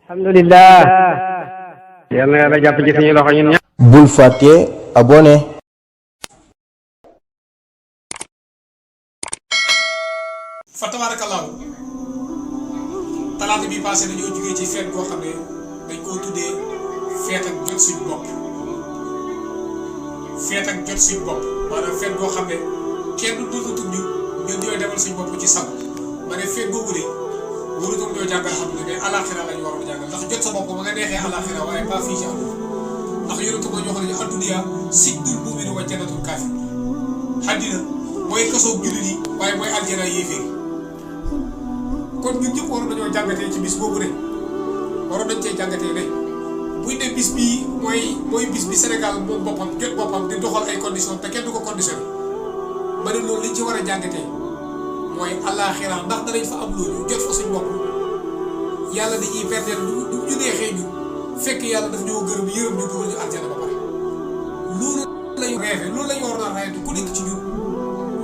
alhamdulillah yal na yàlla jàpp ci suñu loxo ñun ñëpp. bul fàtte abonné. fa tabaarakallaahu talaata bi passé dañoo jógee ci feet goo xam ne dañ koo tuddee feet ak jot suñu bopp feet ak jot suñu bopp maanaam feet goo xam ne kenn dootul ñu ñun ñooy demal suñu bopp ci sago ma ne feet googu de warutoon ñoo jàngal xam ne mais alaxira lañu waroon a jàngal ndax jot sa bopp ma nga neexee alaxira waaye pas fii ci àdduna ndax yonentu ma ñoo xam ne adduniya sijnul mu'min wa jannatul kaafir àddina mooy kasoo jullit yi waaye mooy aljana yéeféer kon ñun ñëpp waroon nañoo jàngatee ci bis boobu ne waroon nañ cee jàngatee ne buñ ne bis bii mooy bis bi Sénégal moom boppam jot boppam di doxal ay conditions te kenn du ko conditionné ma ne loolu liñ ci war a jàngatee mooy àllaaxira ndax danañ fa am loolu jot fa suñ bopp yàlla dañuy perder lu ñu neexee ñu fekk yàlla daf ñoo gërëm yërëm ñu dugal ñu aljana ba pare loolu lañu reefe loolu lañu waroon a rayante ku nekk ci ñun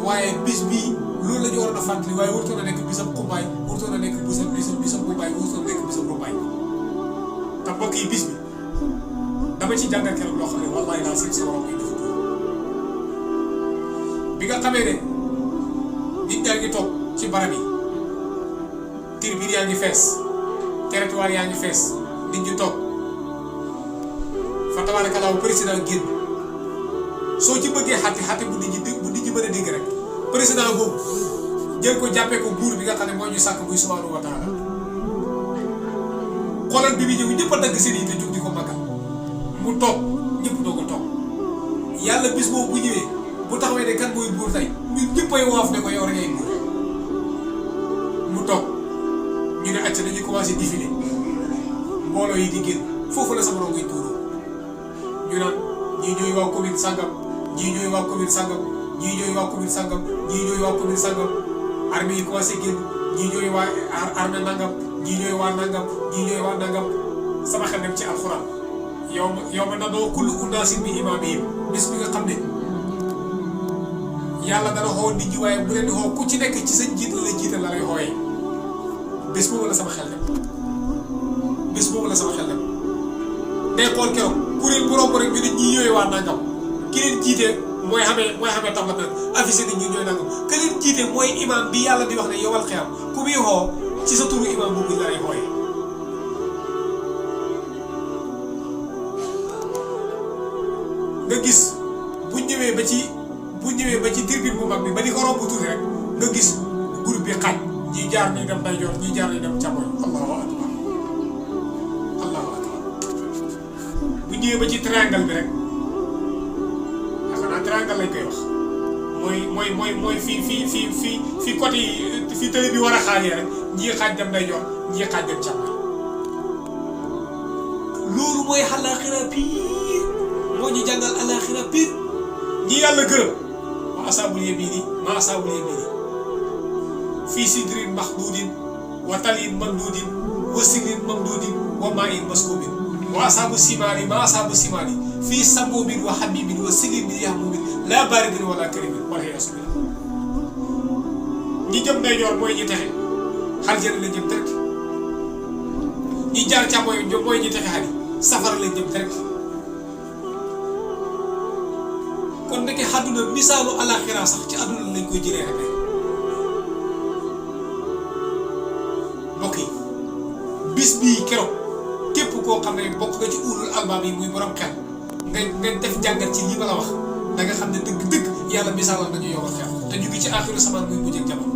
waaye bis bii loolu la ñu waroon a fàttali waaye warutoon a nekk bisam xumbaay warutoon a nekk bisam xumbaay warutoon a nekk bisam rumbaay te mbokk yi bis bi dama ci jàngal keroog loo xam ne wallaahi laa seen sa waroon koy dafa dóor bi nga xamee ne nit ñaa ngi toog ci barab yi tribune yaa ngi fees territoire yaa ngi fees nit ñi toog fa tabaarakallaahu président génn soo ci bëggee xati bu nit ñi mën a dégg rek président boobu jël ko jàppee ko buur bi nga xam ne moo ñu sàkk muy subhaanahu wa taala xoolal bi ñëw ñëpp a dagg seen yi te jóg di ko màggal mu toog ñëpp doog a toog yàlla bis boobu bu ñëwee bu taxawee ne kan mooy buur tey ñun ñëppay waaf ne ko yow rek ngay buur mu toog ñu ne acca dañuy commencé défilé mbooloo yi di génn foofu la sama rongo yi tuuru ñu naan ñii ñooy waa commune sangam ñii ñooy waa commune sangam ñii ñooy waa commune sangam ñii ñooy waa commune sangam armée yi commencé génn ñii ñooy waa armée nangam ñii ñooy waa nangam ñii ñooy waa nangam sama xel dem ci alxuraan yow ma nadoo kullu unaasin bi imaamihim bis bi nga xam ne yàlla dana xoo nit ñi waaye bu leen di xoo ku ci nekk ci sa njiit la jiital la lay xooyee bés boobu la sama xel dem bés boobu la sama xel dem day xool keroog kuréel bu romb rek ñu ne ñii ñooy waa nangam ki leen jiite mooy xamee tam la affiché nit ñi ñooy nangam ka leen jiite mooy imam bi yàlla di wax ne yowal xiyam ku muy xoo ci sa turu imam boobu la lay xooyee nga gis bu ñëwee ba ci tribune bu mag bi ba di ko romb tuuti rek nga gis groupe bi xaaj ñii jaar ni dem ndeyjoor ñii jaar ni dem càmmoñ allahu akbar allahu akbar bu ñëwee ba ci triangle bi rek xanaa triangle lañ koy wax mooy fii côté yi fii télé bi war a xaajee rek ñii xaaj dem ndeyjoor ñii xaaj dem càmmoñ loolu mooy àllaaxira piir moo ñu jàngal àllaaxira piir ñi yàlla gërëm wa asaabul yamiini ma asaabul yamiini fii sidrin maxduudin wa talin mamduudin wa sigrin mamduudin wa maa'in maskuubin wa asaabu simaari ma asaabu simaari fii samuumin wa hamiimin wa silin min yahmuumin laa baaridin wala karimin wala yasubillah ñi jëm ndeyjoor mooy ñi texe aljana la jëm direct ñi jaar càmmooñ mooy ñi texe xali safara la jëm direct kon ndeke àdduna misaalu alaxira sax ci àdduna lañ koy jëlee rek mbokk yi bis bii keroog képp koo xam ne bokk nga ci ulul albaab yi muy borom xel nga def jàngat ci lii ma la wax da nga xam ne dëgg yàlla misaalal nañu yow xel te ñu ngi ci aaxiru samaan muy mujjee jamono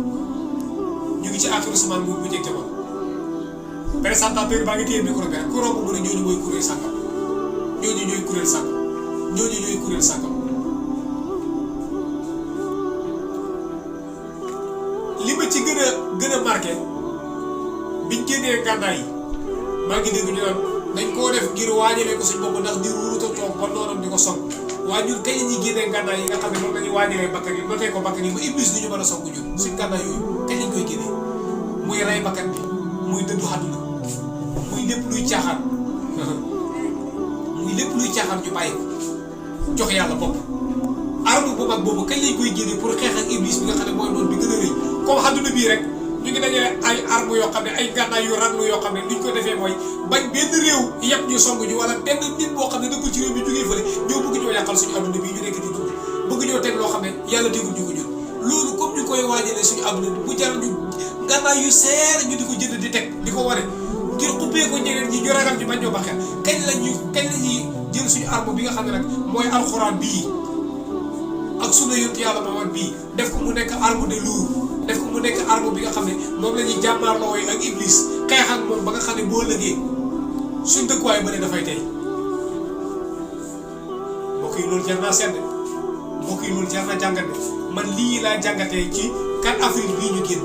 ñu ngi ci aaxiru samaan muy mujjee jamono présentateur baa ngi téye micro bi rek ku romb mu ne ñooñu mooy kuréel sàngam ñooñu ñooy kuréel sàngam ñooñu ñooy kuréel sàngam li ma ci gën a marqué biñ génnee gànnaay yi maa ngi dégg ñu naan dañ koo def ngir waajalee ko suñ bopp ndax di ruuruta toog ba noonam di ko song waaye ñun kañ la ñuy génnee gànnaay yi nga xam ne moom la ñuy waajalee bakkan yi notee ko bakkan yi ba iblis du ñu mën a song ñun suñ gànnaay yooyu kañ lañ koy génnee muy rey bakkan bi muy dëddu àdduna muy lépp luy caaxaan ñu bàyyi ko jox yàlla bopp arme bu mag boobu kañ lañ koy génnee pour xeex ak iblis bi nga xam ne mooy noonu bi gën a rëy comme àdduna bii rek ñu ngi dajale ay armes yoo xam ne ay gànnaay yu raglu yoo xam ne liñ ko defee mooy bañ benn réew yëpp ñu song ñu wala benn nit boo xam ne dëkkul ci réew mi jógee fële ñoo bëgg ñoo yàqal suñu adduna bi ñu nekk di dund bëgg ñoo teg loo xam ne yàlla tegul ñu ko ñun loolu comme ñu koy waajalee suñu adduna bi bu jar ñu gànnaay yu seer ñu di ko jënd di teg di ko wane ngir xubbee ko ñeneen ñi ñu ragal ñu bañ ñoo baxeel kañ la ñuy jël suñu arme bi nga xam ne nag mooy alxuraan bii ak sunna yonent yàlla Muhammad bii def ko mu nekk arme de lourd def ko mu nekk arme bi nga xam ne moom la ñuy jàmmaarloo ak iblis xeex ak moom ba nga xam ne boo lëgee suñ dëkkuwaay ba ne dafay tey mbokk yi loolu jar naa sedd mbokk yi loolu jar na jàngate man lii laa jàngatee ci 4 avril bii ñu génn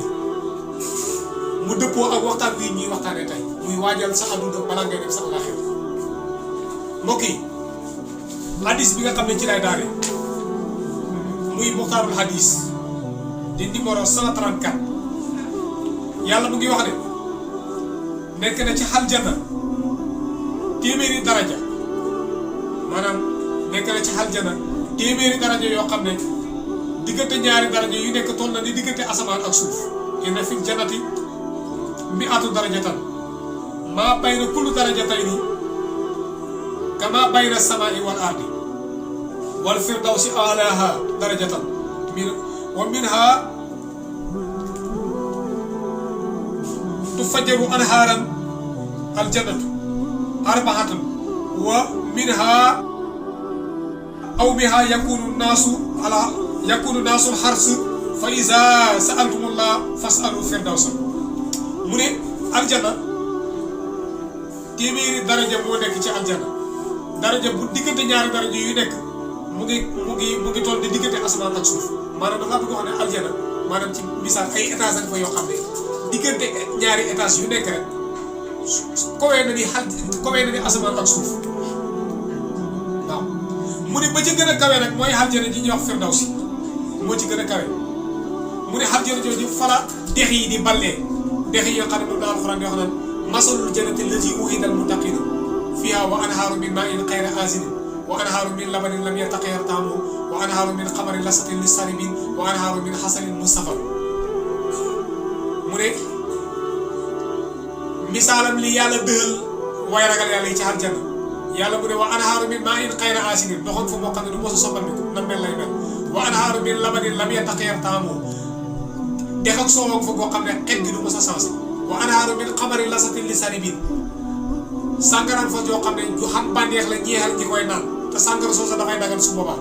mu dëppoo ak waxtaan bii ñuy waxtaanee tey muy waajal sa adduna balaa ngay dem sa àllaaxira mbokk yi hadis bi nga xam ne ci lay daane muy muxtaarul hadis di numéro 134 yàlla mu ngi wax ne nekk na ci aljana téeméeri daraja maanaam nekk na ci aljana téeméeri daraja yoo xam ne diggante ñaari daraja yu nekk toll na ni diggante asamaan ak suuf inna fil jannati mi'atu darajatan maa bayna kulli darajatayni kama bayna samaa'i wal ardi wal firdawsi a'laaha darajatan wa minha tufajjaru anhaaran aljannatu arba'atan wa minha aw biha yakunu naasu al-hars fa iza sa'altumullah fas'alu firdawsa mu ne aljanna téeméeri daraja moo nekk ci aljanna daraja bu diggante ñaari daraja yu nekk mu ngi toll di diggante asamaan ak suuf maanaam dafa bëgg wax ne aljanna maanaam ci misaal ay étage ak fa yoo xam ne diggante ñaari étage yu nekk rek kowee na ni asamaan ak suuf waaw mu ne ba ci gën a kawe nag mooy aljana ji ñuy wax firdawsi moo ci gën a kawe mu ne aljana jooju fala dex yi di ballee dex yi nga xam ne moom la alxuraan di wax naan masalul jannati allati u'ida al-muttaqiina fiihaa wa anhaaru min maa'in ghayri aasinin wa anhaaru min labanin lam yataghayyar ta'muhu wa anhaaru min xamarin lasatin lis-saaribiin wa anhaaru min hasalin musaffan mu ne misaalam li yàlla dëhal way ragal yàlla yi ci aljanna yàlla mu ne wa anhaaru min maa'in ghayri aasinin ndoxam fa moo xam ne du mos a soppandiku na mel lay mel wa anhaaru min labanin lam yataghayyar ta'muhu dex ak soow fa boo xam ne xet gi du mos a sensé wa anhaaru min xamarin lasatin lis-saaribiin sàngaraan fa joo xam ne ju xam bànneex la ñeexal ñi koy naan te sàngara soosa dafay dagal su boobaa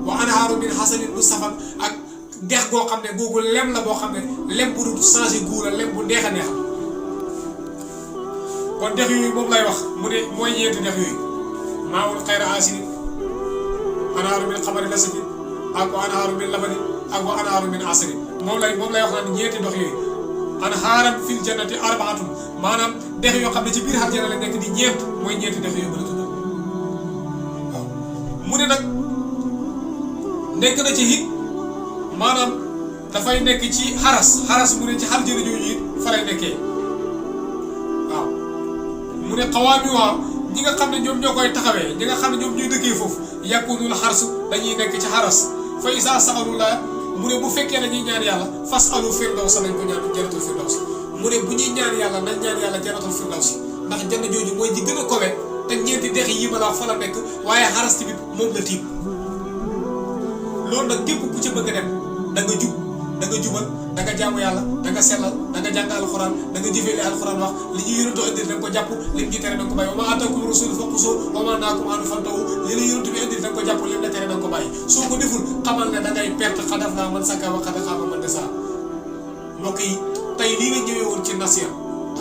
wa anhaaru min hasalin musaffan ak dex goo xam ne googu lem la boo xam ne lem bu du changé guu la lem bu neex a neex kon dex yooyu moom lay wax mu ne mooy ñeenti dex yooyu maa'un ghayru aasinin anhaaru min xamarin lasatin ak wa anhaaru min labanin ak wa anhaaru min asalin moom lay wax naan ñeenti ndox yooyu anhaaran fil jannati arba'atun maanaam dex yoo xam ne ci biir aljana la nekk di ñeent mooy ñeenti dex yooyu mën a tudd waaw mu ne nag nekk na ci it maanaam dafay nekk ci xaras mu ne ci aljana jooju it fa lay nekkee waaw mu ne xawaami waa ñi nga xam ne ñoom ñoo koy taxawee ñi nga xam ne ñoom ñooy dëkkee foofu yakunul xarsu dañuy nekk ci xaras fa isa sa'alu la mu ne bu fekkee dañuy ñaan yàlla fas'alu firdawsa nañ ko ñaan jannatul firdaws mu ne bu ñuy ñaan yàlla nañ ñaan yàlla jannatul firdaws ndax janna jooju mooy ji gën a kowe te ñeenti dex yi ma la fa la nekk waaye xaras tamit moom la tiim loolu nag képp ku ci bëgg a dem da nga jub da nga jubal da nga jaamu yàlla da nga sellal da nga jàng alxuraan da nga jëfee li alxuraan wax li ñu yonent indil da nga ko jàpp lim ñu tere da nga ko bàyyi wa maa aataakumu rasuulu faxuzuuhu wa maa nahaakum anhu fantahuu li la yonent bi indil da nga ko jàpp lim la tere da nga ko bàyyi soo ko deful xamal ne da ngay perte xad aflaha man zakkahaa wa qad xaaba man dasaahaa mbokk yi tey lii la ñëwee woon ci Nasiha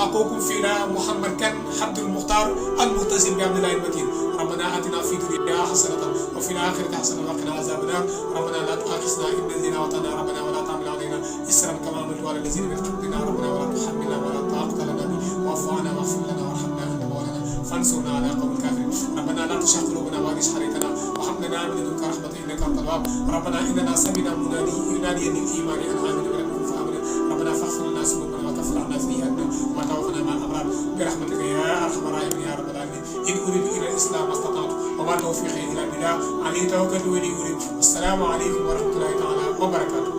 أخوكم فينا محمد كان عبد المختار المتصل بعبد الله المتين ربنا آتنا في الدنيا حسنة وفي الآخرة حسنة وقنا عذاب النار ربنا لا تؤاخذنا إن نسينا وأخطأنا ربنا ولا تحمل علينا إصرا كما حملته على الذين من قبلنا ربنا ولا تحملنا ولا طاقة لنا به واعف عنا واغفر لنا وارحمنا أنت مولانا فانصرنا على القوم الكافرين ربنا لا تشغل قلوبنا ولا تحرقنا وهب لنا من لدنك رحمة إنك أنت الوهاب ربنا إننا سمعنا يناديا للإيمان أن آمنوا بربكم فآمنا ربنا فاغفر لنا ذنوبنا وكفر عنا سيئاتنا وتوفنا مع الأبرار برحمتك يا أرحم الراحمين يا رب العالمين إن أريد إلى الإسلام ما استطعت وما توفيقي إلا بالله عليه توكلت وإليه أنيب السلام عليكم ورحمة الله تعالى وبركاته.